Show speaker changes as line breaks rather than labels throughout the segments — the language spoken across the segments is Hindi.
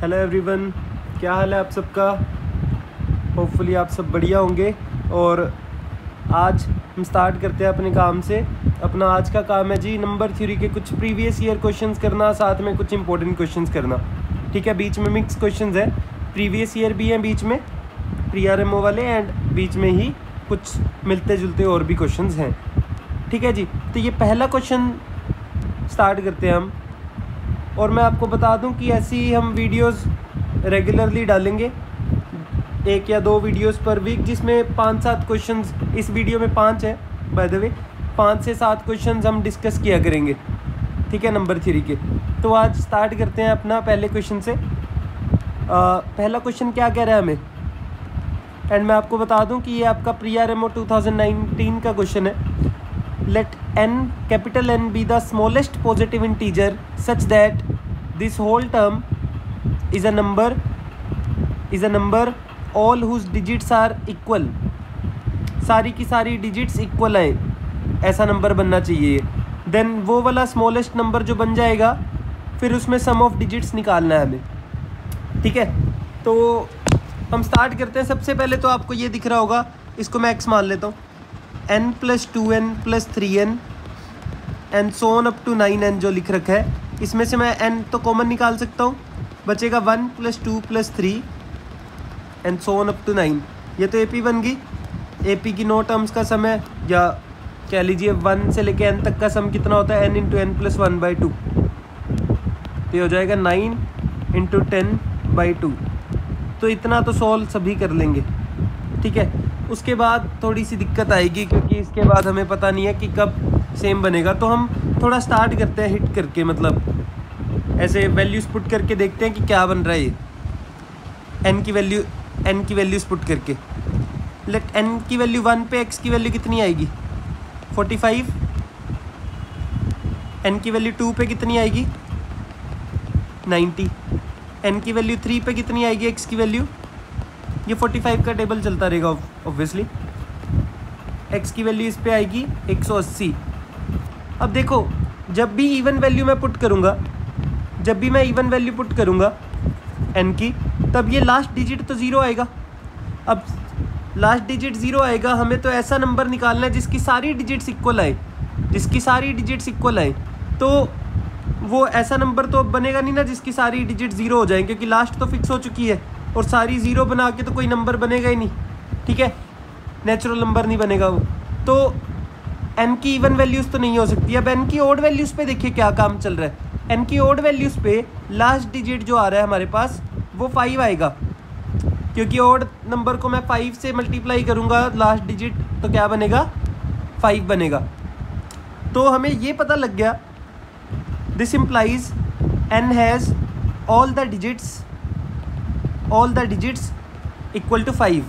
हेलो एवरीवन, क्या हाल है आप सबका। होपफुली आप सब बढ़िया होंगे। और आज हम स्टार्ट करते हैं अपने काम से। अपना आज का काम है जी नंबर थ्योरी के कुछ प्रीवियस ईयर क्वेश्चंस करना, साथ में कुछ इंपॉर्टेंट क्वेश्चंस करना। ठीक है, बीच में मिक्स क्वेश्चंस है, प्रीवियस ईयर भी हैं बीच में, प्री-आरएमओ वाले, एंड बीच में ही कुछ मिलते जुलते और भी क्वेश्चंस हैं। ठीक है जी, तो ये पहला क्वेश्चन स्टार्ट करते हैं हम। और मैं आपको बता दूं कि ऐसी ही हम वीडियोस रेगुलरली डालेंगे, 1 या 2 वीडियोस पर वीक, जिसमें 5-7 क्वेश्चंस, इस वीडियो में 5 है बाय द वे, 5 से 7 क्वेश्चंस हम डिस्कस किया करेंगे। ठीक है, नंबर थ्योरी के। तो आज स्टार्ट करते हैं अपना पहले क्वेश्चन से। पहला क्वेश्चन क्या कह रहा है हमें, एंड मैं आपको बता दूं कि ये आपका प्री-आरएमओ 2019 का क्वेश्चन है। Let n, capital N, be the smallest positive integer such that this whole term is a number all whose digits are equal। सारी की सारी डिजिट्स इक्वल आए, ऐसा नंबर बनना चाहिए। देन वो वाला स्मॉलेस्ट नंबर जो बन जाएगा, फिर उसमें सम ऑफ डिजिट्स निकालना है हमें। ठीक है, तो हम स्टार्ट करते हैं। सबसे पहले तो आपको ये दिख रहा होगा, इसको मैं x मान लेता हूँ, n + 2n + 3n and so on up to 9n जो लिख रखा है। इसमें से मैं n तो कॉमन निकाल सकता हूँ, बचेगा 1 + 2 + 3 and so on up to 9। ये तो AP बन गई। AP की 9 टर्म्स का सम है, या कह लीजिए 1 से लेके n तक का सम कितना होता है, n × n + 1/2। तो ये हो जाएगा 9 × 10/2। तो इतना तो सॉल्व सभी कर लेंगे। ठीक है, उसके बाद थोड़ी सी दिक्कत आएगी, क्योंकि इसके बाद हमें पता नहीं है कि कब सेम बनेगा। तो हम थोड़ा स्टार्ट करते हैं हिट करके, मतलब ऐसे वैल्यूज़ पुट करके देखते हैं कि क्या बन रहा है ये। n की वैल्यूज़ पुट करके, लेट n की वैल्यू 1 पे x की वैल्यू कितनी आएगी, 45। n की वैल्यू 2 पे कितनी आएगी, 90। n की वैल्यू 3 पे कितनी आएगी x की वैल्यू, ये 45 का टेबल चलता रहेगा ऑब्वियसली। x की वैल्यू इस पे आएगी 180। अब देखो, जब भी इवन वैल्यू मैं पुट करूँगा, n की, तब ये लास्ट डिजिट तो 0 आएगा। अब लास्ट डिजिट 0 आएगा, हमें तो ऐसा नंबर निकालना है जिसकी सारी डिजिट्स इक्वल आए। तो वो ऐसा नंबर तो अब बनेगा नहीं ना जिसकी सारी डिजिट 0 हो जाए, क्योंकि लास्ट तो फिक्स हो चुकी है, और सारी 0 बना के तो कोई नंबर बनेगा ही नहीं। ठीक है, नेचुरल नंबर नहीं बनेगा वो। तो n की इवन वैल्यूज़ तो नहीं हो सकती। अब n की ऑड वैल्यूज़ पे देखिए क्या काम चल रहा है। n की ऑड वैल्यूज़ पे लास्ट डिजिट जो आ रहा है हमारे पास, वो 5 आएगा, क्योंकि ऑड नंबर को मैं 5 से मल्टीप्लाई करूँगा, लास्ट डिजिट तो क्या बनेगा, 5 बनेगा। तो हमें ये पता लग गया, this implies n has all the digits equal to 5।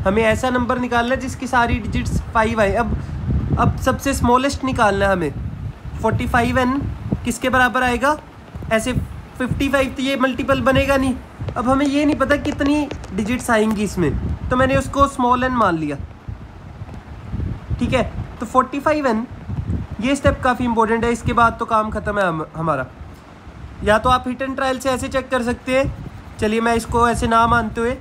हमें ऐसा नंबर निकालना है जिसकी सारी डिजिट्स 5 आए। अब सबसे स्मॉलेस्ट निकालना है हमें। 45n किसके बराबर आएगा, ऐसे 55 तो ये मल्टीपल बनेगा नहीं। अब हमें ये नहीं पता कितनी डिजिट्स आएंगी इसमें, तो मैंने उसको स्मॉल n मान लिया। ठीक है, तो 45n, ये स्टेप काफ़ी इंपॉर्टेंट है। इसके बाद तो काम ख़त्म है हमारा। या तो आप हिट एंड ट्रायल से ऐसे चेक कर सकते हैं। चलिए, मैं इसको ऐसे ना मानते हुए,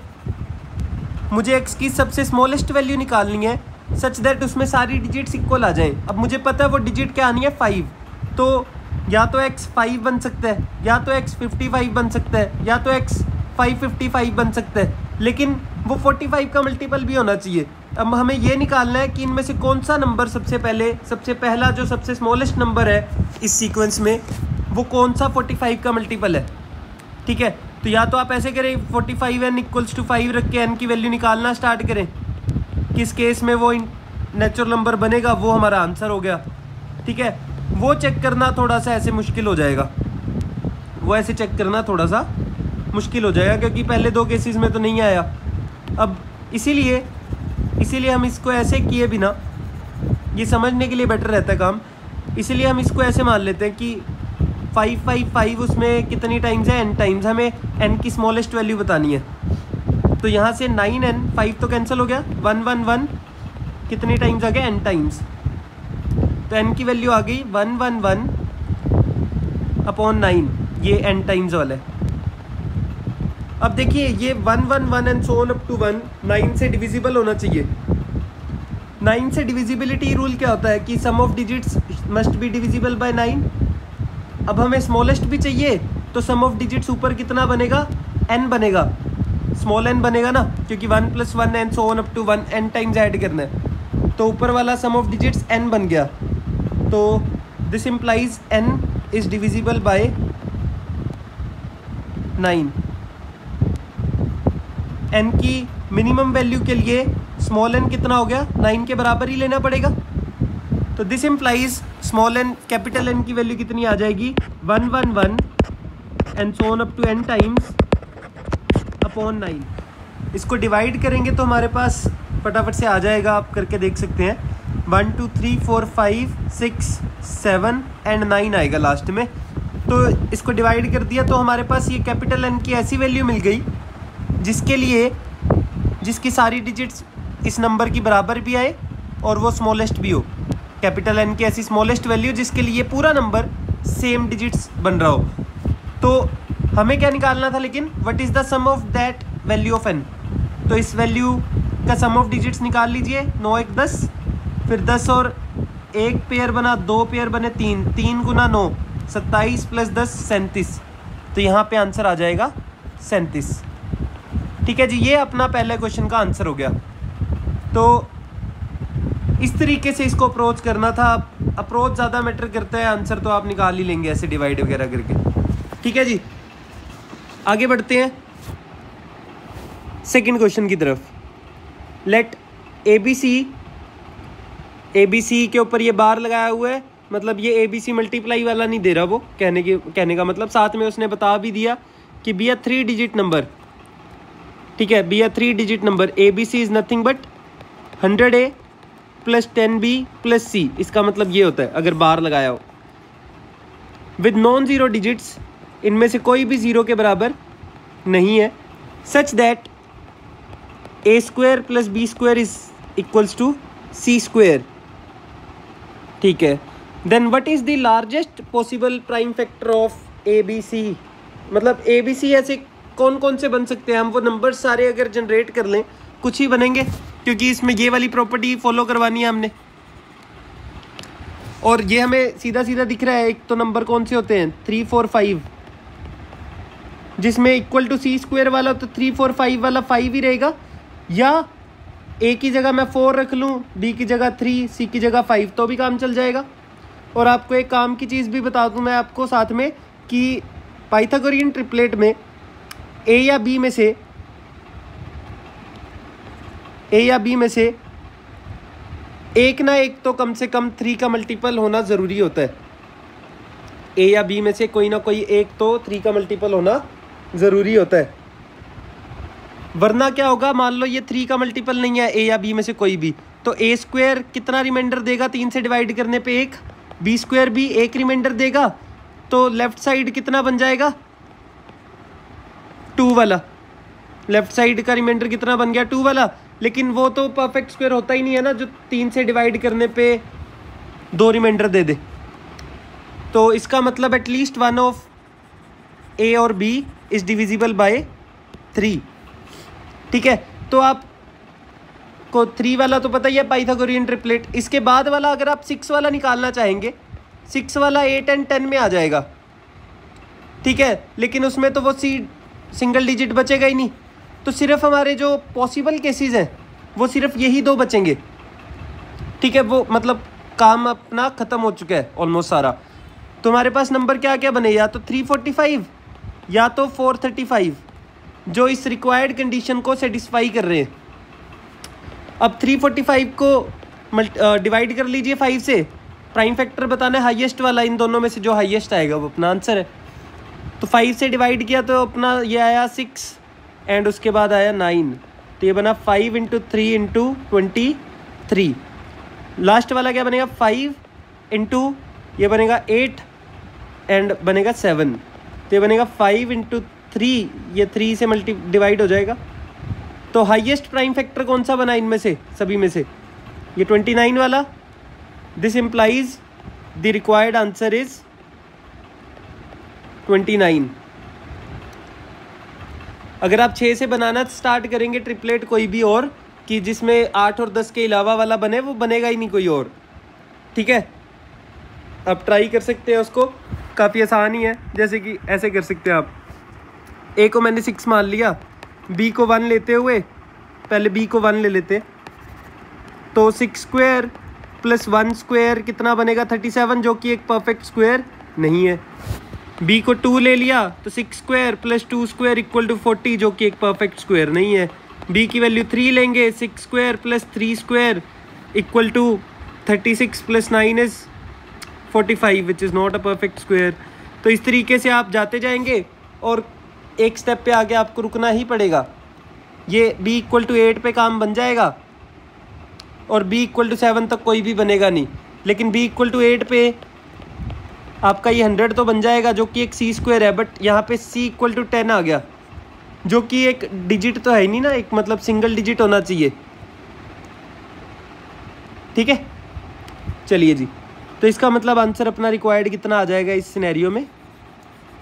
मुझे x की सबसे स्मॉलेस्ट वैल्यू निकालनी है सच दैट उसमें सारी डिजिट्स इक्वल आ जाएं। अब मुझे पता है वो डिजिट क्या आनी है, 5। तो या तो x 5 बन सकता है, या तो x 55 बन सकता है, या तो x 555 बन सकता है, लेकिन वो 45 का मल्टीपल भी होना चाहिए। अब हमें ये निकालना है कि इनमें से कौन सा नंबर सबसे पहला जो सबसे स्मॉलेस्ट नंबर है इस सीक्वेंस में, वो कौन सा 45 का मल्टीपल है। ठीक है, तो या तो आप ऐसे करें, 45n = 5 रख के n की वैल्यू निकालना स्टार्ट करें। किस केस में वो नेचुरल नंबर बनेगा, वो हमारा आंसर हो गया। ठीक है, वो चेक करना थोड़ा सा ऐसे मुश्किल हो जाएगा, क्योंकि पहले 2 केसेस में तो नहीं आया। अब इसीलिए हम इसको ऐसे किए बिना, ये समझने के लिए बेटर रहता है काम, इसलिए हम इसको ऐसे मान लेते हैं कि 555 उसमें कितनी टाइम्स है, n टाइम्स। हमें n की स्मॉलेस्ट वैल्यू बतानी है। तो यहाँ से 9n, 5 तो कैंसिल हो गया, 111 कितनी टाइम्स आ गया, n टाइम्स। तो n की वैल्यू आ गई 111/9, ये n टाइम्स वाला है। अब देखिए ये 1 1 1 and so on up to 1 9 से डिविजिबल होना चाहिए। 9 से डिविजिबिलिटी रूल क्या होता है कि sum of digits must be divisible by 9। अब हमें स्मॉलेस्ट भी चाहिए तो सम ऑफ डिजिट्स ऊपर कितना बनेगा, n बनेगा, स्मॉल n बनेगा ना, क्योंकि 1 + 1 and so on up to 1 n times add करना है। तो ऊपर वाला सम ऑफ डिजिट्स n बन गया, तो this implies n is divisible by 9। n की मिनिमम वैल्यू के लिए स्मॉल n कितना हो गया, 9 के बराबर ही लेना पड़ेगा। तो this implies small n capital N की वैल्यू कितनी आ जाएगी, 1 1 1 and so on up to n times upon 9। इसको डिवाइड करेंगे तो हमारे पास फटाफट से आ जाएगा, आप करके देख सकते हैं। 1 2 3 4 5 6 7 एंड 9 आएगा लास्ट में। तो इसको डिवाइड कर दिया तो हमारे पास ये कैपिटल N की ऐसी वैल्यू मिल गई जिसकी सारी डिजिट्स इस नंबर की बराबर भी आए और वो स्मॉलेस्ट भी हो। कैपिटल N की ऐसी स्मॉलेस्ट वैल्यू जिसके लिए पूरा नंबर सेम डिजिट्स बन रहा हो। तो हमें क्या निकालना था, लेकिन what is the sum of that value of n। तो इस वैल्यू का सम ऑफ डिजिट्स निकाल लीजिए। 9 1 10, फिर 10 और 1 पेयर बना, 2 पेयर बने 3, 3 गुना 9 27 + 10 37। तो यहाँ पे आंसर आ जाएगा 37। ठीक है जी, ये अपना पहले क्वेश्चन का आंसर हो गया। तो इस तरीके से इसको अप्रोच करना था। अप्रोच ज़्यादा मैटर करता है, आंसर तो आप निकाल ही लेंगे ऐसे डिवाइड वगैरह करके। ठीक है जी, आगे बढ़ते हैं सेकंड क्वेश्चन की तरफ। लेट ABC के ऊपर ये बार लगाया हुआ है, मतलब ये ABC मल्टीप्लाई वाला नहीं दे रहा वो, कहने का मतलब साथ में उसने बता भी दिया कि बी अ 3 डिजिट नंबर। ठीक है, be a 3 digit number ABC is nothing but 100A + 10B + C। इसका मतलब ये होता है अगर बार लगाया हो विद नॉन ज़ीरो डिजिट्स, इनमें से कोई भी ज़ीरो के बराबर नहीं है, such that A² + B² is equals to C²। ठीक है, then what is the largest possible prime factor of ABC। मतलब ABC ऐसे कौन कौन से बन सकते हैं, हम वो नंबर सारे अगर जनरेट कर लें कुछ ही बनेंगे, क्योंकि इसमें ये वाली प्रॉपर्टी फॉलो करवानी है हमने। और ये हमें सीधा सीधा दिख रहा है। एक तो नंबर कौन से होते हैं 3 4 5, जिसमें इक्वल टू C² वाला, तो 3 4 5 वाला 5 ही रहेगा, या A की जगह मैं 4 रख लूँ, B की जगह 3, C की जगह 5, तो भी काम चल जाएगा। और आपको एक काम की चीज़ भी बता दूँ मैं आपको साथ में कि पाइथागोरियन ट्रिपलेट में A या B में से एक ना एक तो कम से कम 3 का मल्टीपल होना ज़रूरी होता है। A या B में से कोई ना कोई एक तो 3 का मल्टीपल होना ज़रूरी होता है, वरना क्या होगा, मान लो ये 3 का मल्टीपल नहीं है A या B में से कोई भी, तो A² कितना रिमाइंडर देगा 3 से डिवाइड करने पे 1, B² भी 1 रिमाइंडर देगा, तो लेफ़्ट साइड कितना बन जाएगा 2 वाला। लेफ़्ट साइड का रिमाइंडर कितना बन गया 2 वाला। लेकिन वो तो परफेक्ट स्क्वायर होता ही नहीं है ना, जो 3 से डिवाइड करने पे 2 रिमाइंडर दे दे। तो इसका मतलब एटलीस्ट 1 ऑफ A और B इज़ डिविजिबल बाय 3। ठीक है, तो आप को 3 वाला तो पता ही है पाइथागोरियन ट्रिपलेट। इसके बाद वाला अगर आप 6 वाला निकालना चाहेंगे, 6 वाला 8 एंड 10 में आ जाएगा। ठीक है, लेकिन उसमें तो वो सिंगल डिजिट बचेगा ही नहीं, तो सिर्फ हमारे जो पॉसिबल केसेस हैं वो सिर्फ यही 2 बचेंगे। ठीक है, वो मतलब काम अपना ख़त्म हो चुका है ऑलमोस्ट सारा। तो हमारे पास नंबर क्या क्या बने, या तो 345 या तो 435, जो इस रिक्वायर्ड कंडीशन को सेटिस्फाई कर रहे हैं। अब 345 को डिवाइड कर लीजिए 5 से, प्राइम फैक्टर बताना है हाईएस्ट वाला, इन दोनों में से जो हाईएस्ट आएगा वो अपना आंसर है। तो 5 से डिवाइड किया तो अपना ये आया 6 एंड उसके बाद आया 9, तो ये बना 5 × 3 × 23। लास्ट वाला क्या बनेगा 5 × ये बनेगा 8 एंड बनेगा 7, तो ये बनेगा 5 × 3, ये 3 से डिवाइड हो जाएगा। तो हाईएस्ट प्राइम फैक्टर कौन सा बना इनमें से सभी में से, ये 29 वाला। This implies the required answer is 29। अगर आप 6 से बनाना स्टार्ट करेंगे ट्रिपलेट कोई भी और कि जिसमें 8 और 10 के अलावा वाला बने, वो बनेगा ही नहीं कोई और। ठीक है, आप ट्राई कर सकते हैं उसको, काफ़ी आसान ही है। जैसे कि ऐसे कर सकते हैं आप, ए को मैंने 6 मान लिया, बी को 1 लेते हुए, पहले बी को 1 ले लेते, तो 6 स्क्वायर प्लस 1 स्क्वायर कितना बनेगा 37, जो कि एक परफेक्ट स्क्वायर नहीं है। बी को 2 ले लिया तो 6 square plus 2 square equal to 40, जो कि एक परफेक्ट स्क्वायर नहीं है। बी की वैल्यू 3 लेंगे, 6 square plus 3 square equal to 36 plus 9 is 45 which is not a perfect square. तो इस तरीके से आप जाते जाएंगे और एक स्टेप पे आगे आपको रुकना ही पड़ेगा। ये b इक्वल टू 8 पे काम बन जाएगा और b इक्वल टू 7 तक कोई भी बनेगा नहीं, लेकिन b इक्वल टू 8 पे आपका ये 100 तो बन जाएगा, जो कि एक c स्क्वायर है। बट यहाँ पे c इक्वल टू 10 आ गया, जो कि एक डिजिट तो है ही नहीं ना, एक मतलब सिंगल डिजिट होना चाहिए। ठीक है, चलिए जी, तो इसका मतलब आंसर अपना रिक्वायर्ड कितना आ जाएगा इस सिनेरियो में,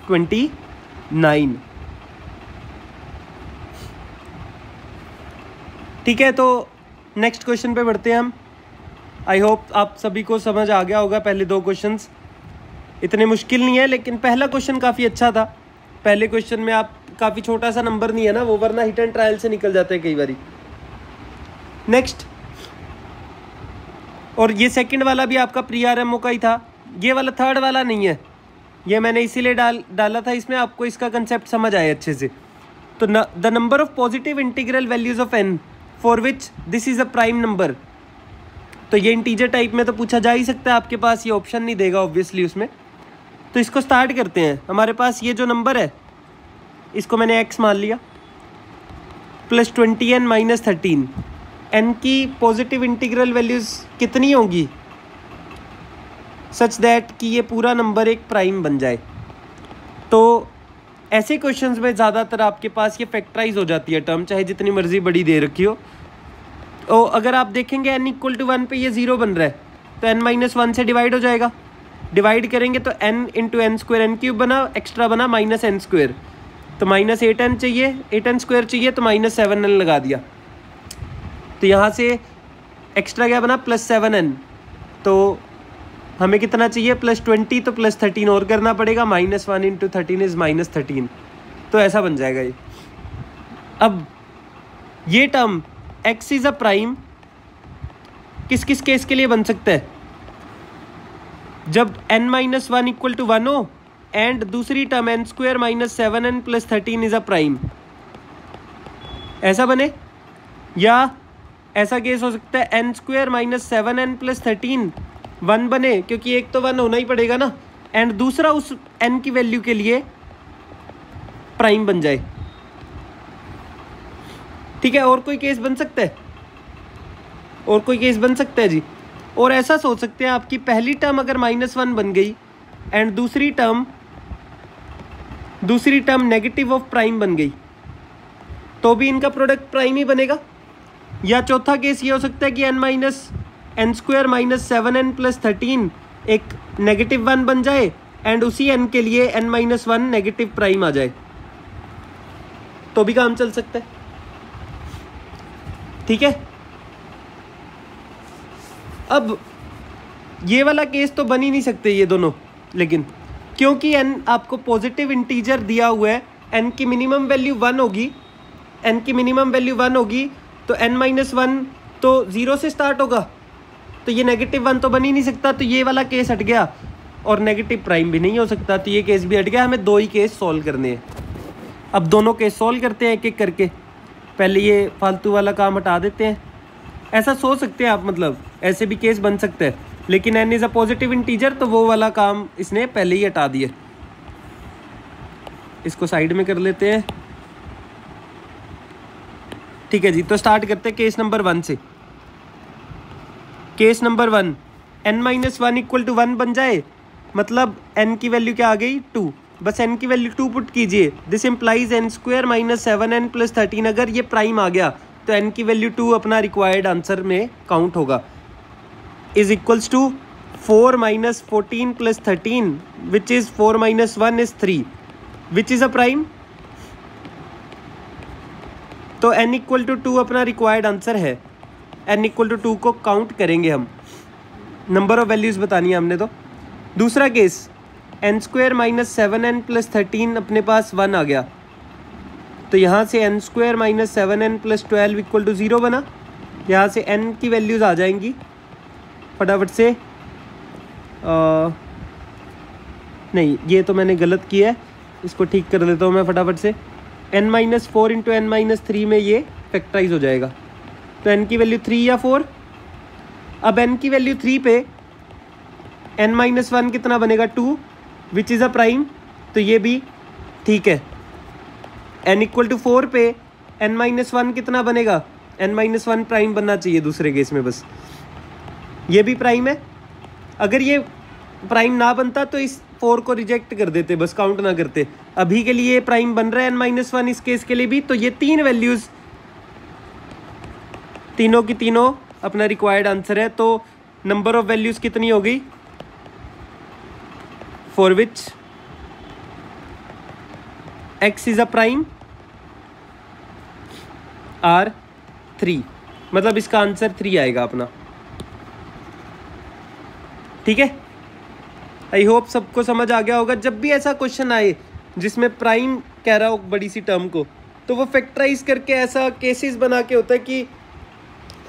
29। ठीक है, तो नेक्स्ट क्वेश्चन पे बढ़ते हैं हम। आई होप आप सभी को समझ आ गया होगा। पहले 2 क्वेश्चंस इतने मुश्किल नहीं है, लेकिन पहला क्वेश्चन काफ़ी अच्छा था। पहले क्वेश्चन में आप काफ़ी छोटा सा नंबर नहीं है ना वो, वरना हिट एंड ट्रायल से निकल जाते हैं कई बारी। नेक्स्ट, और ये सेकंड वाला भी आपका प्री आरएमओ का ही था, ये वाला थर्ड वाला नहीं है। ये मैंने इसीलिए डाला था इसमें, आपको इसका कंसेप्ट समझ आए अच्छे से। तो the number of positive integral values of n for which this is a prime number. तो ये इंटीजर टाइप में तो पूछा जा ही सकता है, आपके पास ये ऑप्शन नहीं देगा ऑब्वियसली उसमें। तो इसको स्टार्ट करते हैं। हमारे पास ये जो नंबर है इसको मैंने x मान लिया, प्लस 20n माइनस 13। n की पॉजिटिव इंटीग्रल वैल्यूज़ कितनी होंगी सच दैट कि ये पूरा नंबर एक प्राइम बन जाए। तो ऐसे क्वेश्चंस में ज़्यादातर आपके पास ये फैक्टराइज हो जाती है टर्म, चाहे जितनी मर्जी बड़ी दे रखी हो। तो अगर आप देखेंगे n इक्वल टू 1 पे ये 0 बन रहा है, तो n माइनस 1 से डिवाइड हो जाएगा। डिवाइड करेंगे तो n into n square, n cube बना, एक्स्ट्रा बना माइनस n स्क्वायर, तो माइनस 8n चाहिए, 8n स्क्वायर चाहिए, तो माइनस 7n लगा दिया। तो यहाँ से एक्स्ट्रा क्या बना, प्लस 7n। तो हमें कितना चाहिए, प्लस 20, तो प्लस 13 और करना पड़ेगा, माइनस 1 इंटू 13 इज़ माइनस 13। तो ऐसा बन जाएगा ये। अब ये term x is a prime किस किस केस के लिए बन सकता है, जब n माइनस 1 इक्वल टू 1 हो एंड दूसरी term n square minus 7n plus 13 is a prime, ऐसा बने। या ऐसा केस हो सकता है n square minus 7n plus 13 1 बने, क्योंकि एक तो 1 होना ही पड़ेगा ना, एंड दूसरा उस n की वैल्यू के लिए प्राइम बन जाए। ठीक है, और कोई केस बन सकता है, और कोई केस बन सकता है जी। और ऐसा सोच सकते हैं आपकी पहली टर्म अगर -1 बन गई एंड दूसरी टर्म नेगेटिव ऑफ प्राइम बन गई, तो भी इनका प्रोडक्ट प्राइम ही बनेगा। या चौथा केस ये हो सकता है कि n square minus 7n plus 13 एक नेगेटिव 1 बन जाए एंड उसी n के लिए n माइनस 1 नेगेटिव प्राइम आ जाए, तो भी काम चल सकता है। ठीक है, अब ये वाला केस तो बन ही नहीं सकते ये दोनों, लेकिन क्योंकि n आपको पॉजिटिव इंटीजर दिया हुआ है, n की मिनिमम वैल्यू 1 होगी, तो n माइनस 1 तो 0 से स्टार्ट होगा, तो ये नेगेटिव 1 तो बन ही नहीं सकता। तो ये वाला केस हट गया, और नेगेटिव प्राइम भी नहीं हो सकता, तो ये केस भी हट गया। हमें 2 ही केस सॉल्व करने हैं। अब दोनों केस सॉल्व करते हैं एक एक करके। पहले ये फालतू वाला काम हटा देते हैं। ऐसा सोच सकते हैं आप, मतलब ऐसे भी केस बन सकते हैं, लेकिन n is a positive integer, तो वो वाला काम इसने पहले ही हटा दिया। इसको साइड में कर लेते हैं। ठीक है जी, तो स्टार्ट करते हैं केस नंबर 1 से। Case number 1, n minus 1 equal to 1 बन जाए, मतलब n की वैल्यू क्या आ गई 2, बस n की वैल्यू 2 पुट कीजिए। This implies n square minus 7n plus 13, अगर ये प्राइम आ गया तो n की वैल्यू 2 अपना रिक्वायर्ड आंसर में काउंट होगा, is equals to 4 minus 14 plus 13 which is 4 minus 1 is 3, which is a prime. तो n इक्वल टू 2 अपना रिक्वायर्ड आंसर है। n इक्वल टू 2 को काउंट करेंगे हम, नंबर ऑफ वैल्यूज़ बतानी है हमने। तो दूसरा case n square minus 7n plus 13 अपने पास 1 आ गया, तो यहाँ से n square minus 7n plus 12 equal to 0 बना। यहाँ से n की वैल्यूज़ आ जाएंगी फटाफट से। नहीं, ये तो मैंने गलत किया है, इसको ठीक कर देता हूँ मैं फटाफट से। n minus 4 into n minus 3 में ये फैक्टराइज हो जाएगा, तो n की वैल्यू 3 या 4। अब n की वैल्यू 3 पे n माइनस 1 कितना बनेगा 2, विच इज़ अ प्राइम, तो ये भी ठीक है। n इक्वल टू 4 पे n माइनस 1 कितना बनेगा, n माइनस 1 प्राइम बनना चाहिए दूसरे केस में, बस ये भी प्राइम है। अगर ये प्राइम ना बनता तो इस 4 को रिजेक्ट कर देते, बस काउंट ना करते। अभी के लिए प्राइम बन रहा है n माइनस 1 इस केस के लिए भी, तो ये तीन वैल्यूज़ तीनों की तीनों अपना रिक्वायर्ड आंसर है। तो नंबर ऑफ वैल्यूज़ कितनी हो गई, for which x is a prime are 3, मतलब इसका आंसर 3 आएगा अपना। ठीक है, आई होप सबको समझ आ गया होगा। जब भी ऐसा क्वेश्चन आए जिसमें प्राइम कह रहा हो बड़ी सी टर्म को, तो वो फैक्टराइज करके ऐसा केसेस बना के होता है कि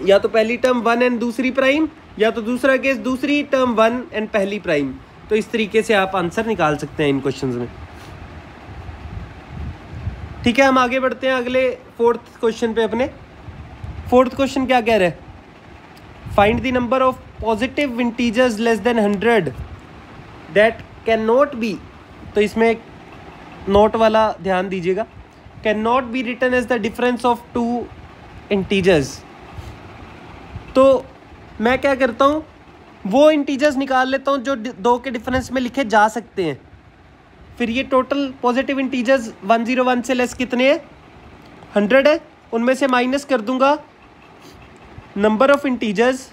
या तो पहली टर्म 1 एंड दूसरी प्राइम, या तो दूसरा केस दूसरी टर्म 1 एंड पहली प्राइम। तो इस तरीके से आप आंसर निकाल सकते हैं इन क्वेश्चंस में। ठीक है, हम आगे बढ़ते हैं अगले फोर्थ क्वेश्चन पे अपने। फोर्थ क्वेश्चन क्या कह रहा है, find the number of positive integers less than 100 that can not be, तो इसमें नोट वाला ध्यान दीजिएगा, can not be written as the difference of two integers. तो मैं क्या करता हूँ, वो इंटीजर्स निकाल लेता हूँ जो दो के डिफरेंस में लिखे जा सकते हैं। फिर ये टोटल पॉजिटिव इंटीजर्स 101 से लेस कितने हैं, 100 है, उनमें से माइनस कर दूंगा नंबर ऑफ इंटीजर्स,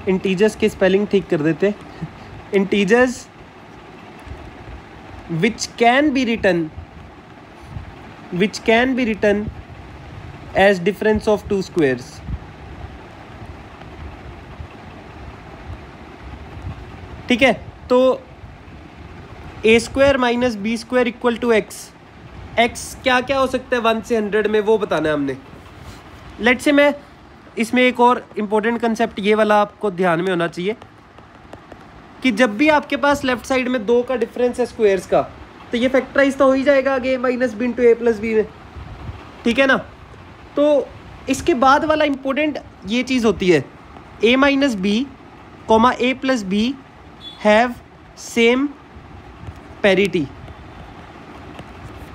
इंटीजर्स की स्पेलिंग ठीक कर देते, integers which can be written as difference of two squares. ठीक है, तो a square minus b square equal to x. X क्या क्या हो सकता है 1 से 100 में, वो बताना है हमने। लेट से मैं इसमें एक और इम्पोर्टेंट कंसेप्ट ये वाला आपको ध्यान में होना चाहिए कि जब भी आपके पास लेफ्ट साइड में 2 का डिफरेंस है स्क्वायर्स का, तो ये फैक्टराइज तो हो ही जाएगा आगे a minus b into a plus b में। ठीक है ना, तो इसके बाद वाला इम्पोर्टेंट ये चीज़ होती है, a minus b comma a plus b have same parity.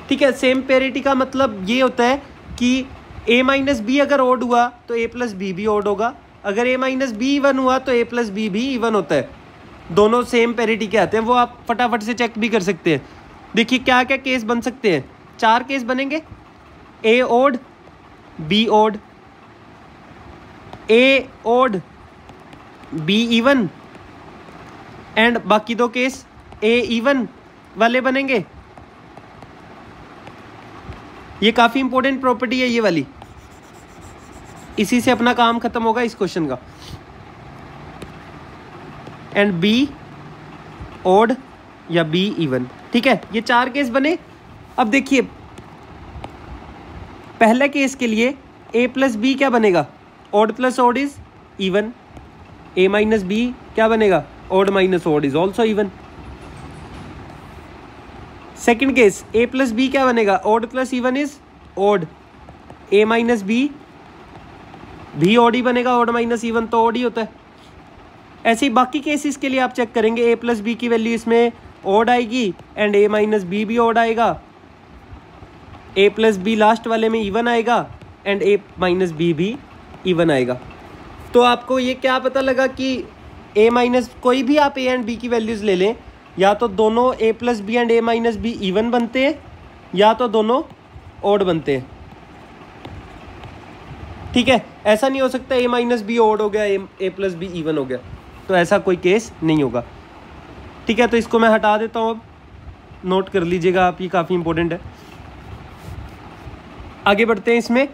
ठीक है, सेम पैरिटी का मतलब ये होता है कि a माइनस बी अगर ओड हुआ तो a प्लस बी भी ओड होगा, अगर a माइनस बी इवन हुआ तो a प्लस बी भी इवन होता है। दोनों सेम पैरिटी के आते हैं, वो आप फटाफट से चेक भी कर सकते हैं। देखिए क्या क्या केस बन सकते हैं, 4 केस बनेंगे, a odd, b odd, a odd, b even, and बाकी 2 केस a इवन वाले बनेंगे। ये काफ़ी इंपॉर्टेंट प्रॉपर्टी है ये वाली, इसी से अपना काम खत्म होगा इस क्वेश्चन का। एंड बी ओड या बी इवन। ठीक है, ये 4 केस बने। अब देखिए पहले केस के लिए a प्लस बी क्या बनेगा, odd plus odd is even, a minus b क्या बनेगा, odd minus odd is also even. Second case a plus b क्या बनेगा, odd plus even is odd, a minus b भी ओड ही बनेगा, ओड माइनस इवन तो ओड ही होता है। ऐसे ही बाकी केसेस के लिए आप चेक करेंगे, a प्लस बी की वैल्यू इसमें ओड आएगी एंड a माइनस बी भी ओड आएगा, a प्लस बी लास्ट वाले में इवन आएगा एंड a माइनस बी भी इवन आएगा। तो आपको ये क्या पता लगा कि a माइनस कोई भी आप a एंड b की वैल्यूज़ ले लें, या तो दोनों a plus b and a minus b even बनते हैं या तो दोनों ओड बनते हैं। ठीक है, ऐसा नहीं हो सकता a माइनस बी ओड हो गया a प्लस बी इवन हो गया, तो ऐसा कोई केस नहीं होगा। ठीक है, तो इसको मैं हटा देता हूँ, अब नोट कर लीजिएगा आप, ये काफ़ी इंपॉर्टेंट है। आगे बढ़ते हैं इसमें।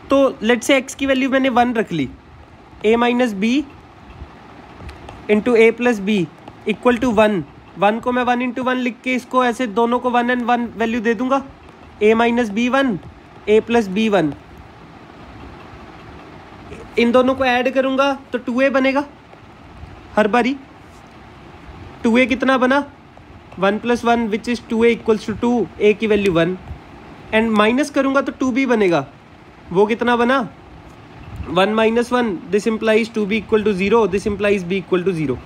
तो लेट से x की वैल्यू मैंने 1 रख ली, a minus b into a plus b equal to 1। 1 को मैं 1 इंटू 1 लिख के इसको ऐसे दोनों को 1 एंड 1 वैल्यू दे दूंगा, a minus b 1 a plus b 1। इन दोनों को ऐड करूंगा तो 2a बनेगा हर बारी। 2a कितना बना, 1 plus 1 which is 2a equals to 2, a की वैल्यू 1। एंड माइनस करूंगा तो 2b बनेगा, वो कितना बना 1 minus 1, this implies 2b equal to 0, this implies b equal to 0।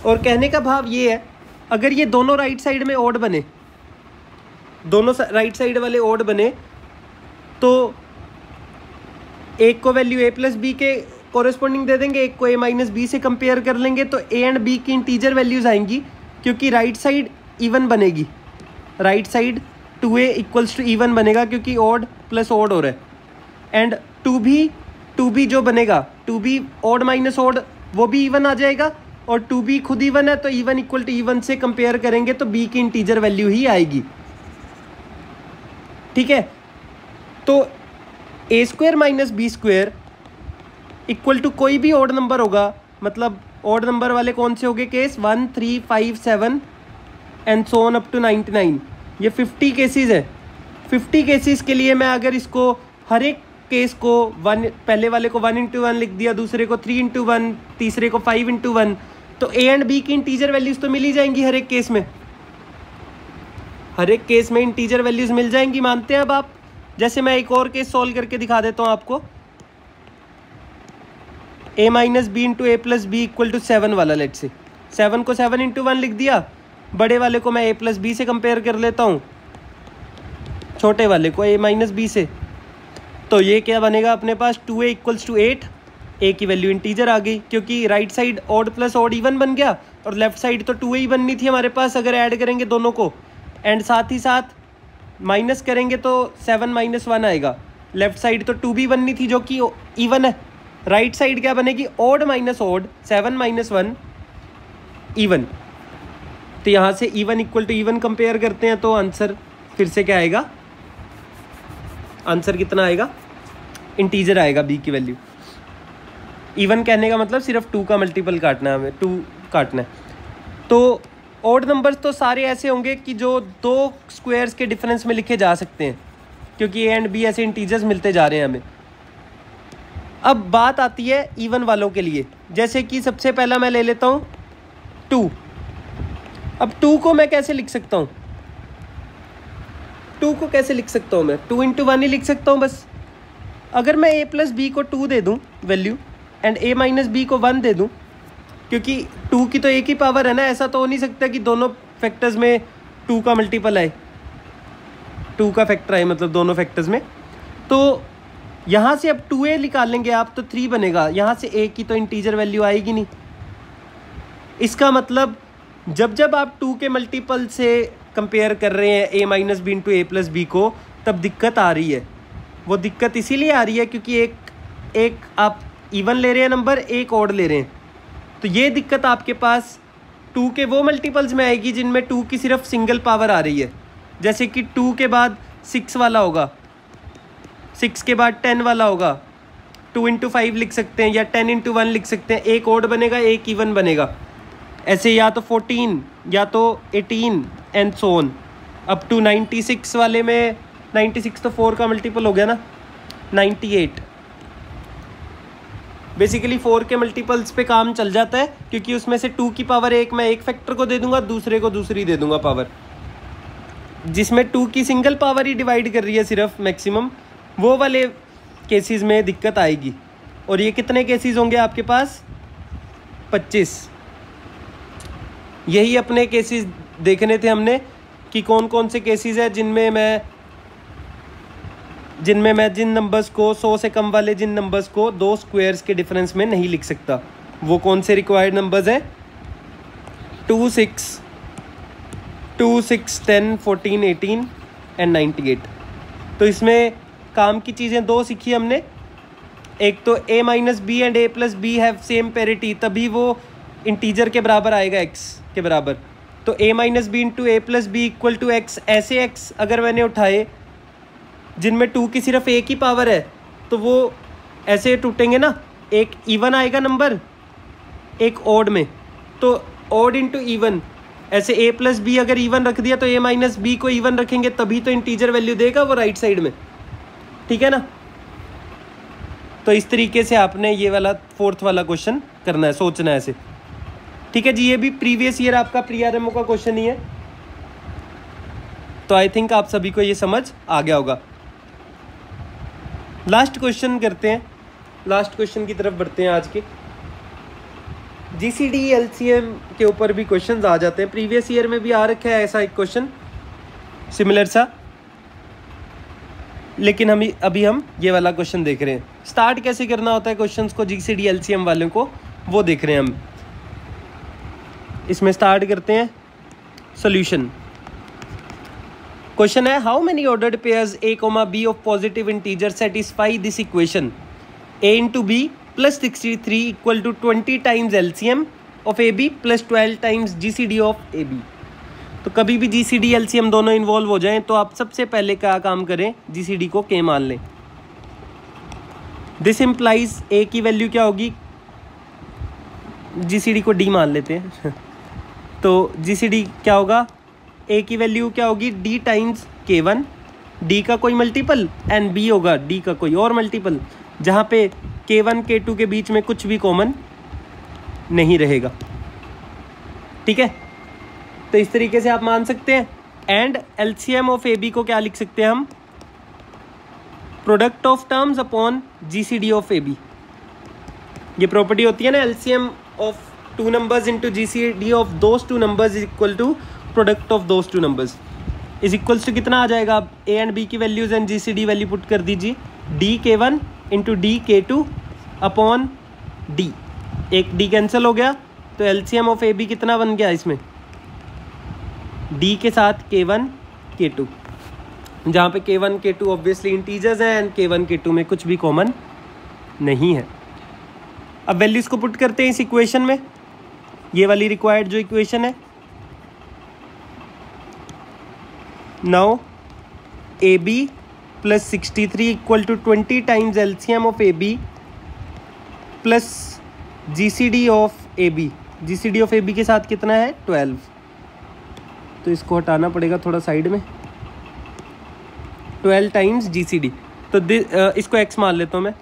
और कहने का भाव ये है, अगर ये दोनों राइट साइड में ओड बने, दोनों राइट साइड वाले ओड बने, तो एक को वैल्यू a प्लस बी के कोरेस्पॉन्डिंग दे देंगे, एक को a माइनस बी से कंपेयर कर लेंगे, तो a एंड b की इंटीजर वैल्यूज आएंगी, क्योंकि राइट साइड इवन बनेगी। Right side 2a equals to even बनेगा, क्योंकि ओड प्लस ओड हो रहा है। एंड 2b जो बनेगा, 2b ओड माइनस ओड, वो भी इवन आ जाएगा, और 2b खुद इवन है, तो इवन इक्वल टू इवन से कंपेयर करेंगे तो b की इंटीजर वैल्यू ही आएगी। ठीक है, तो a square minus b square equal to कोई भी ओड नंबर होगा, मतलब ओड नंबर वाले कौन से होंगे case, 1 3 5 7 and so on up to 99। ये 50 केसेस है। 50 केसेस के लिए मैं अगर इसको हर एक केस को 1, पहले वाले को 1 इंटू 1 लिख दिया, दूसरे को 3 इंटू 1, तीसरे को 5 इंटू 1, तो a एंड b की इंटीजर वैल्यूज तो मिल ही जाएंगी हर एक केस में। हर एक केस में इंटीजर वैल्यूज मिल जाएंगी, मानते हैं अब आप। जैसे मैं एक और केस सॉल्व करके दिखा देता हूँ आपको, a minus b into a plus b equal to 7 वाला। लेट से 7 को 7 इंटू 1 लिख दिया, बड़े वाले को मैं a प्लस बी से कंपेयर कर लेता हूँ, छोटे वाले को a माइनस बी से। तो ये क्या बनेगा अपने पास, 2a इक्वल्स टू 8, a की वैल्यू इंटीजर आ गई, क्योंकि right side odd plus odd even बन गया, और लेफ्ट साइड तो 2a ही बननी थी हमारे पास अगर ऐड करेंगे दोनों को। एंड साथ ही साथ माइनस करेंगे तो 7 माइनस 1 आएगा, लेफ्ट साइड तो 2b बननी थी जो कि इवन है। राइट साइड क्या बनेगी, odd minus odd, 7 minus 1 even. तो यहाँ से even equal to even compare करते हैं, तो आंसर फिर से क्या आएगा, आंसर कितना आएगा, इंटीजर आएगा b की वैल्यू। इवन कहने का मतलब सिर्फ 2 का मल्टीपल काटना है हमें, 2 काटना है। तो ऑड नंबर्स तो सारे ऐसे होंगे कि जो 2 स्क्वायर्स के डिफरेंस में लिखे जा सकते हैं, क्योंकि a एंड b ऐसे इंटीजर्स मिलते जा रहे हैं हमें। अब बात आती है इवन वालों के लिए, जैसे कि सबसे पहला मैं ले लेता हूँ 2। अब 2 को मैं कैसे लिख सकता हूँ, 2 को कैसे लिख सकता हूँ मैं, 2 इंटू 1 ही लिख सकता हूँ बस। अगर मैं a प्लस बी को 2 दे दूँ value, and a minus b को 1 दे दूँ, क्योंकि 2 की तो एक ही पावर है ना, ऐसा तो हो नहीं सकता कि दोनों फैक्टर्स में 2 का मल्टीपल आए, 2 का फैक्टर आए, मतलब दोनों फैक्टर्स में। तो यहाँ से अब 2a निकालेंगे आप तो 3 बनेगा, यहाँ से a की तो इंटीजर वैल्यू आएगी नहीं। इसका मतलब जब जब आप 2 के मल्टीपल से कंपेयर कर रहे हैं a minus b into a plus b को, तब दिक्कत आ रही है। वो दिक्कत इसीलिए आ रही है क्योंकि एक आप इवन ले रहे हैं नंबर, एक ऑड ले रहे हैं। तो ये दिक्कत आपके पास 2 के वो मल्टीपल्स में आएगी जिनमें 2 की सिर्फ सिंगल पावर आ रही है, जैसे कि 2 के बाद 6 वाला होगा, 6 के बाद 10 वाला होगा, 2 इंटू 5 लिख सकते हैं, या 10 इंटू 1 लिख सकते हैं। एक ऑड बनेगा, एक इवन बनेगा, ऐसे या तो 14 या तो 18 and so on up to 96 वाले में। 96 तो 4 का मल्टीपल हो गया ना, 98। बेसिकली 4 के मल्टीपल्स पे काम चल जाता है, क्योंकि उसमें से 2 की पावर 1 मैं एक फैक्टर को दे दूंगा, दूसरे को दूसरी दे दूंगा पावर, जिसमें 2 की सिंगल पावर ही डिवाइड कर रही है सिर्फ मैक्सिमम। वो वाले केसेस में दिक्कत आएगी। और ये कितने केसेस होंगे आपके पास, 25। यही अपने केसेस देखने थे हमने कि कौन कौन से केसेस है जिनमें मैं जिन नंबर्स को 100 से कम वाले जिन नंबर्स को 2 स्क्वायर्स के डिफरेंस में नहीं लिख सकता। वो कौन से रिक्वायर्ड नंबर्स हैं, 2 6 10 14 18 एंड 98। तो इसमें काम की चीज़ें 2 सीखी हमने। एक तो a minus b and a plus b have same parity, तभी वो इंटीजर के बराबर आएगा x के बराबर। तो a minus b into a plus b equal to x, ऐसे x अगर मैंने उठाए जिनमें 2 की सिर्फ एक ही पावर है तो वो ऐसे टूटेंगे ना, एक इवन आएगा नंबर, एक ऑड में, तो ऑड इंटू इवन, ऐसे a प्लस बी अगर इवन रख दिया तो a माइनस बी को इवन रखेंगे तभी तो इंटीजर वैल्यू देगा वो राइट साइड में, ठीक है ना। तो इस तरीके से आपने ये वाला 4th वाला क्वेश्चन करना है, सोचना है ऐसे, ठीक है जी। ये भी प्रीवियस ईयर आपका प्री आरएमओ का क्वेश्चन ही है, तो आई थिंक आप सभी को ये समझ आ गया होगा। लास्ट क्वेश्चन करते हैं, लास्ट क्वेश्चन की तरफ बढ़ते हैं। आज के जीसीडी एलसीएम के ऊपर भी क्वेश्चंस आ जाते हैं, प्रीवियस ईयर में भी आ रखा है ऐसा एक क्वेश्चन सिमिलर सा, लेकिन अभी हम ये वाला क्वेश्चन देख रहे हैं। स्टार्ट कैसे करना होता है क्वेश्चंस को जीसीडी एलसीएम वालों को, वो देख रहे हैं हम। इसमें स्टार्ट करते हैं सॉल्यूशन। क्वेश्चन है how many ordered pairs a, b of positive integer satisfy this equation a into b plus 63 equal to 20 times LCM of a b plus 12 times GCD of a b. तो कभी भी जीसीडी एलसीएम दोनों इन्वॉल्व हो जाएं तो आप सबसे पहले क्या काम करें, जीसीडी को k मान लें। दिस इम्प्लाइज a की वैल्यू क्या होगी, जीसीडी को d मान लेते हैं तो जीसीडी क्या होगा, a की वैल्यू क्या होगी d टाइम्स k1, d का कोई मल्टीपल एंड b होगा d का कोई और मल्टीपल, जहाँ पे k1 k2 के बीच में कुछ भी कॉमन नहीं रहेगा, ठीक है। तो इस तरीके से आप मान सकते हैं। And LCM of a b को क्या लिख सकते हैं हम, product of terms upon GCD of a b. ये प्रॉपर्टी होती है ना, LCM of 2 numbers into GCD of those 2 numbers is equal to product of those 2 numbers is equals to कितना आ जाएगा। आप ए एंड बी की values and GCD value put कर दीजिए, d k1 into d k2 upon D, एक डी कैंसिल हो गया तो एलसीएम ऑफ ए बी कितना बन गया इसमें, डी के साथ k1 k2, जहाँ पे k1 k2 ऑब्वियसली इंटीजर्स हैं एंड k1 k2 में कुछ भी कॉमन नहीं है। अब वैल्यूज को पुट करते हैं इस इक्वेशन में, ये वाली रिक्वायर्ड जो इक्वेशन है। Now a b plus 63 equal to 20 times LCM of a b plus GCD of a b. GCD of a b के साथ कितना है 12, तो इसको हटाना पड़ेगा थोड़ा साइड में, 12 टाइम्स जीसीडी। तो इसको x मान लेता हूँ मैं,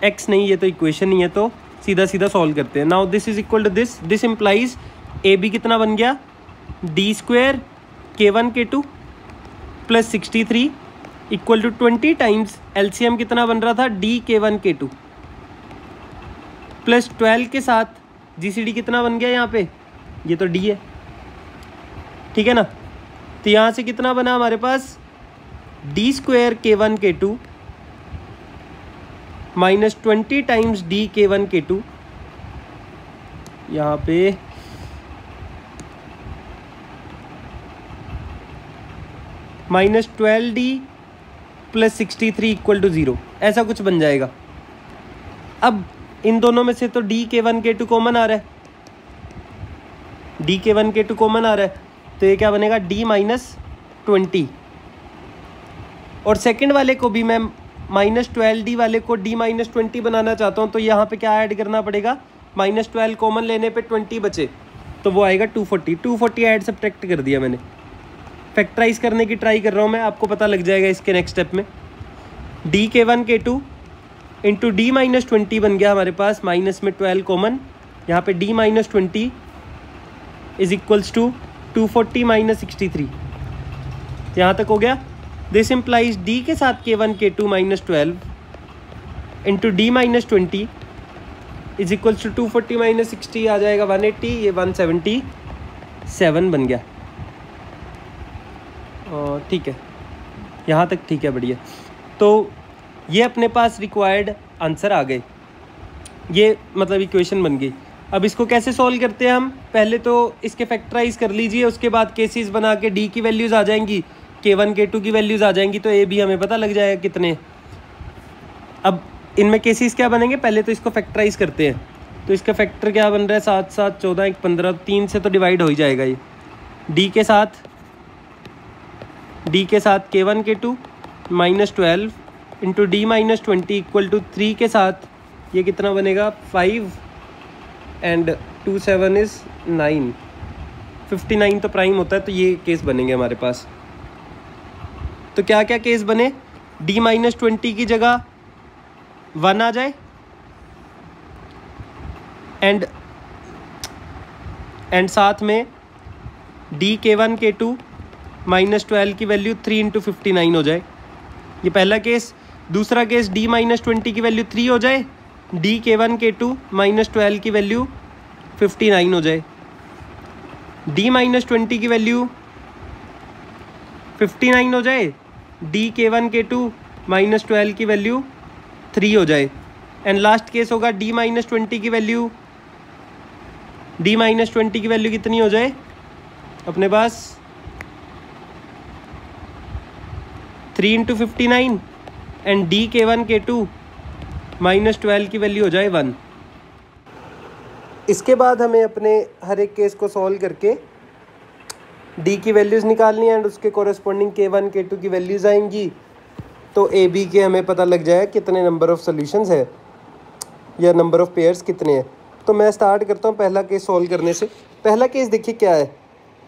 x नहीं, ये तो इक्वेशन नहीं है, तो सीधा सीधा सॉल्व करते हैं। Now this is equal to this implies a b कितना बन गया, d square k1 k2 plus 63 equal to 20 times LCM कितना बन रहा था डी k1 k2 प्लस 12 के साथ जीसीडी कितना बन गया यहाँ पे, ये तो डी है, ठीक है ना। तो यहाँ से कितना बना हमारे पास, D square k1 k2 minus 20 times D k1 k2, यहाँ पे minus 12d plus 63 equal to 0, ऐसा कुछ बन जाएगा। अब इन दोनों में से तो डी k1 k2 कॉमन आ रहा है, डी k1 k2 कॉमन आ रहा है, तो ये क्या बनेगा d माइनस 20, और सेकंड वाले को भी मैं माइनस 12d वाले को d माइनस 20 बनाना चाहता हूँ, तो यहाँ पे क्या ऐड करना पड़ेगा, माइनस 12 कॉमन लेने पे 20 बचे तो वो आएगा 240 ऐड सब्ट्रैक्ट कर दिया मैंने। फैक्टराइज करने की ट्राई कर रहा हूँ मैं, आपको पता लग जाएगा इसके नेक्स्ट स्टेप में। D k1 k2 into d minus 20 बन गया हमारे पास, माइनस में 12 कॉमन, यहाँ पे d माइनस 20 इज इक्वल्स टू 240 माइनस 63, यहाँ तक हो गया। दिस इम्प्लाइज d के साथ k1 k2 minus 12 into d minus 20 is equals to 240 minus 60 आ जाएगा 180, ये 177 बन गया। ठीक है, यहाँ तक ठीक है, बढ़िया। तो ये अपने पास रिक्वायर्ड आंसर आ गए, ये मतलब इक्वेशन बन गई। अब इसको कैसे सॉल्व करते हैं हम, पहले तो इसके फैक्टराइज कर लीजिए, उसके बाद केसेस बना के डी की वैल्यूज़ आ जाएंगी, k1 k2 की वैल्यूज़ आ जाएंगी, तो ए भी हमें पता लग जाएगा कितने। अब इनमें केसेस क्या बनेंगे, पहले तो इसको फैक्टराइज करते हैं। तो इसका फैक्टर क्या बन रहा है, 7 7 14 1 15, 3 से तो डिवाइड हो ही जाएगा ये। डी के साथ k1 k2 -12 into D - 20 equal to 3 के साथ ये कितना बनेगा 5 एंड 2 7 इज़ 9, 59 तो प्राइम होता है। तो ये केस बनेंगे हमारे पास। तो क्या क्या केस बने, D - 20 की जगह 1 आ जाए एंड साथ में DK1 K2 -12 की वैल्यू 3 इंटू 59 हो जाए। ये पहला केस। दूसरा केस D - 20 की वैल्यू 3 हो जाए, DK1 K2 -12 की वैल्यू 59 हो जाए। D - 20 की वैल्यू 59 हो जाए, DK1 K2 -12 की वैल्यू 3 हो जाए। एंड लास्ट केस होगा D - 20 की वैल्यू कितनी हो जाए अपने पास 3 इंटू 59 एंड DK1 K2 -12 की वैल्यू हो जाए 1। इसके बाद हमें अपने हर एक केस को सॉल्व करके D की वैल्यूज़ निकालनी है एंड उसके कोरेस्पॉन्डिंग K1 K2 की वैल्यूज़ आएंगी। तो A B के हमें पता लग जाए कितने नंबर ऑफ़ सॉल्यूशंस है या नंबर ऑफ़ पेयर्स कितने हैं। तो मैं स्टार्ट करता हूँ पहला केस सॉल्व करने से। पहला केस देखिए क्या है।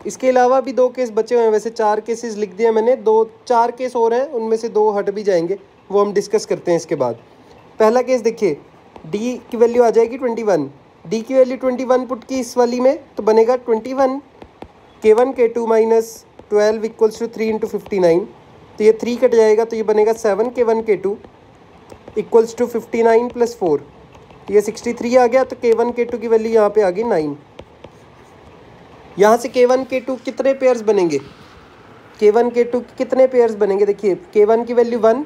इसके अलावा भी 2 केस बचे हुए हैं, वैसे 4 केसेस लिख दिया मैंने, 4 केस और हैं, उनमें से 2 हट भी जाएंगे, वो हम डिस्कस करते हैं इसके बाद। पहला केस देखिए, D की वैल्यू आ जाएगी 21, D की वैल्यू 21 पुट की इस वाली में तो बनेगा 21 K1 K2 -12 equals to 3 into 59। तो ये 3 कट जाएगा तो ये बनेगा 7 K1 K2 इक्वल्स टू 59 + 4, ये 63 आ गया। तो K1 K2 की वैल्यू यहाँ पे आ गई 9। यहाँ से K1 K2 कितने पेयर्स बनेंगे, K1 K2 कितने पेयर्स बनेंगे देखिए, K1 की वैल्यू 1,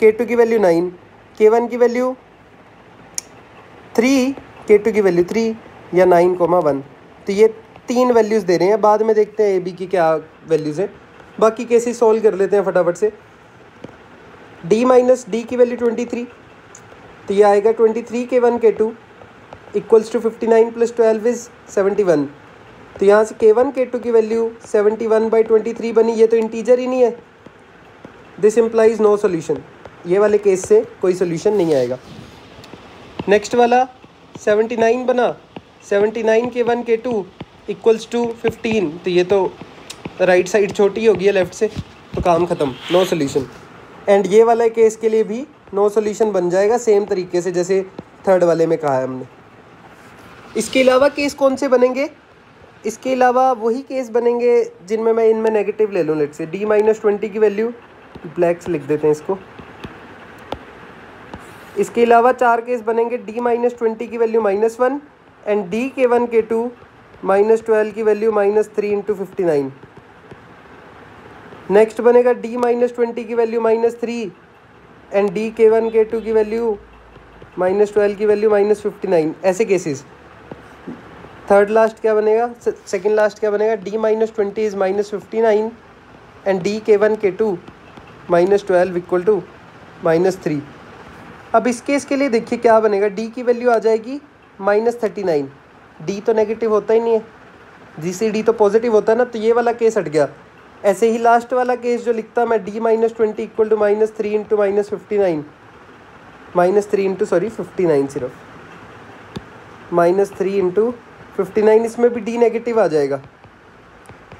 K2 की वैल्यू 9, K1 की वैल्यू 3, K2 की वैल्यू 3 या 9, 1। तो ये 3 वैल्यूज़ दे रहे हैं। बाद में देखते हैं A B की क्या वैल्यूज़ हैं। बाकी केसेस सॉल्व कर लेते हैं फटाफट से। D की वैल्यू 23, तो ये आएगा 23 K1 K2 equals to 59 + 12 is 71। तो यहाँ से K1 K2 की वैल्यू 71/23 बनी। ये तो इंटीजर ही नहीं है, दिस इम्प्लाइज नो सोल्यूशन। ये वाले केस से कोई सोल्यूशन नहीं आएगा। नेक्स्ट वाला 79 बना, 79 K1 K2 इक्वल्स टू 15। तो ये तो राइट साइड छोटी होगी है लेफ़्ट से, तो काम ख़त्म, नो सोल्यूशन। एंड ये वाला केस के लिए भी नो सोल्यूशन बन जाएगा सेम तरीके से जैसे थर्ड वाले में कहा है हमने। इसके अलावा केस कौन से बनेंगे, इसके अलावा वही केस बनेंगे जिनमें मैं इनमें नेगेटिव ले लूँ। लेट से D - 20 की वैल्यू ब्लैक से लिख देते हैं इसको। इसके अलावा 4 केस बनेंगे, D - 20 की वैल्यू -1 एंड DK1 K2 -12 की वैल्यू -3 इंटू 59। नेक्स्ट बनेगा D - 20 की वैल्यू -3 एंड DK1 K2 की वैल्यू -12 की वैल्यू -59। ऐसे केसेस। थर्ड लास्ट क्या बनेगा, सेकंड लास्ट क्या बनेगा, D - 20 is -59 and DK1 K2 -12 equal to -3। अब इस केस के लिए देखिए क्या बनेगा, D की वैल्यू आ जाएगी -39। D तो नेगेटिव होता ही नहीं है, GCD तो पॉजिटिव होता है ना, तो ये वाला केस हट गया। ऐसे ही लास्ट वाला केस जो लिखता मैं D - 20 equal to -3 into -59, -3 into 59 सिर्फ -3 इंटू 59, इसमें भी D नेगेटिव आ जाएगा।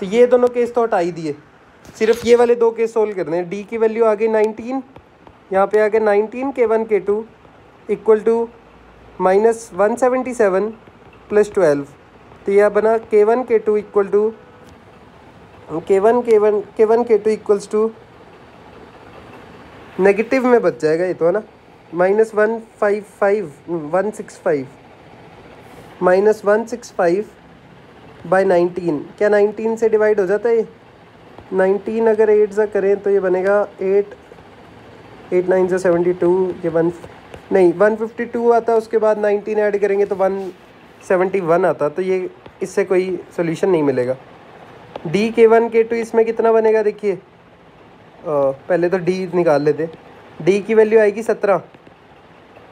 तो ये दोनों केस तो हटा ही दिए, सिर्फ ये वाले 2 केस सोल्व करने हैं। D की वैल्यू आ गई 19, यहाँ पे आ गया 19 K1 K2 इक्वल टू -177 + 12। तो यह बना K1 K2 equal to K1 K2 equals to negative में बच जाएगा ये तो है ना, -165 -165/19। क्या 19 से डिवाइड हो जाता है ये, 19 अगर 8 से करें तो ये बनेगा 8 9 से 72, ये 152 आता है। उसके बाद 19 ऐड करेंगे तो 171 आता। तो ये इससे कोई सोल्यूशन नहीं मिलेगा। DK1 K2 इसमें कितना बनेगा देखिए, पहले तो D निकाल लेते। D की वैल्यू आएगी 17,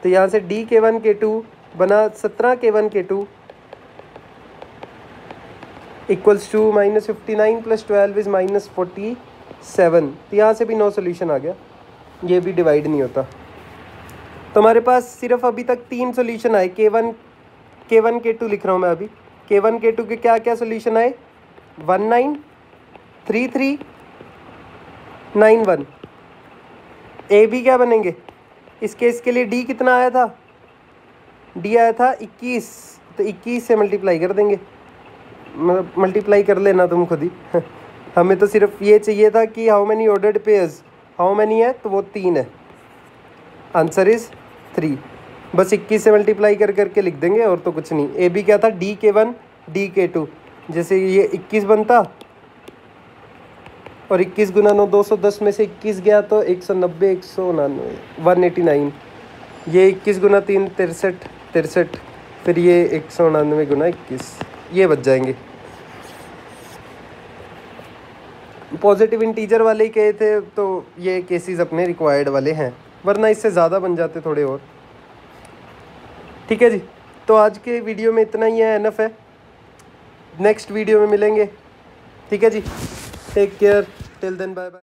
तो यहाँ से DK1 K2 बना 17 K1 K2 equals to -59 + 12 is -47। 7, तो यहाँ से भी नो सोल्यूशन आ गया, ये भी डिवाइड नहीं होता। तो हमारे पास सिर्फ अभी तक 3 सोल्यूशन आए। K1 K2 लिख रहा हूँ मैं अभी। K1 K2 के क्या क्या सोल्यूशन आए? 19 33 91। ए बी क्या बनेंगे इस केस के लिए? डी कितना आया था? डी आया था 21, तो 21 से मल्टीप्लाई कर देंगे। मल्टीप्लाई कर लेना तुम खुद ही हमें तो सिर्फ ये चाहिए था कि how many ordered pairs, how many है, तो वो 3 है। Answer is 3। बस 21 से मल्टीप्लाई कर करके लिख देंगे, और तो कुछ नहीं। ए बी क्या था? DK1 DK2। जैसे ये 21 बनता, और 21 गुना 9 210 में से 21 गया तो 190 199 189। ये 21 गुना 3 63, फिर ये 199 गुना 21, ये बच जाएंगे। पॉजिटिव इंटीजर वाले ही कहे थे, तो ये केसेस अपने रिक्वायर्ड वाले हैं, वरना इससे ज़्यादा बन जाते थोड़े और। ठीक है जी, तो आज के वीडियो में इतना ही है, एनफ है। नेक्स्ट वीडियो में मिलेंगे। ठीक है जी, take care, till then bye bye.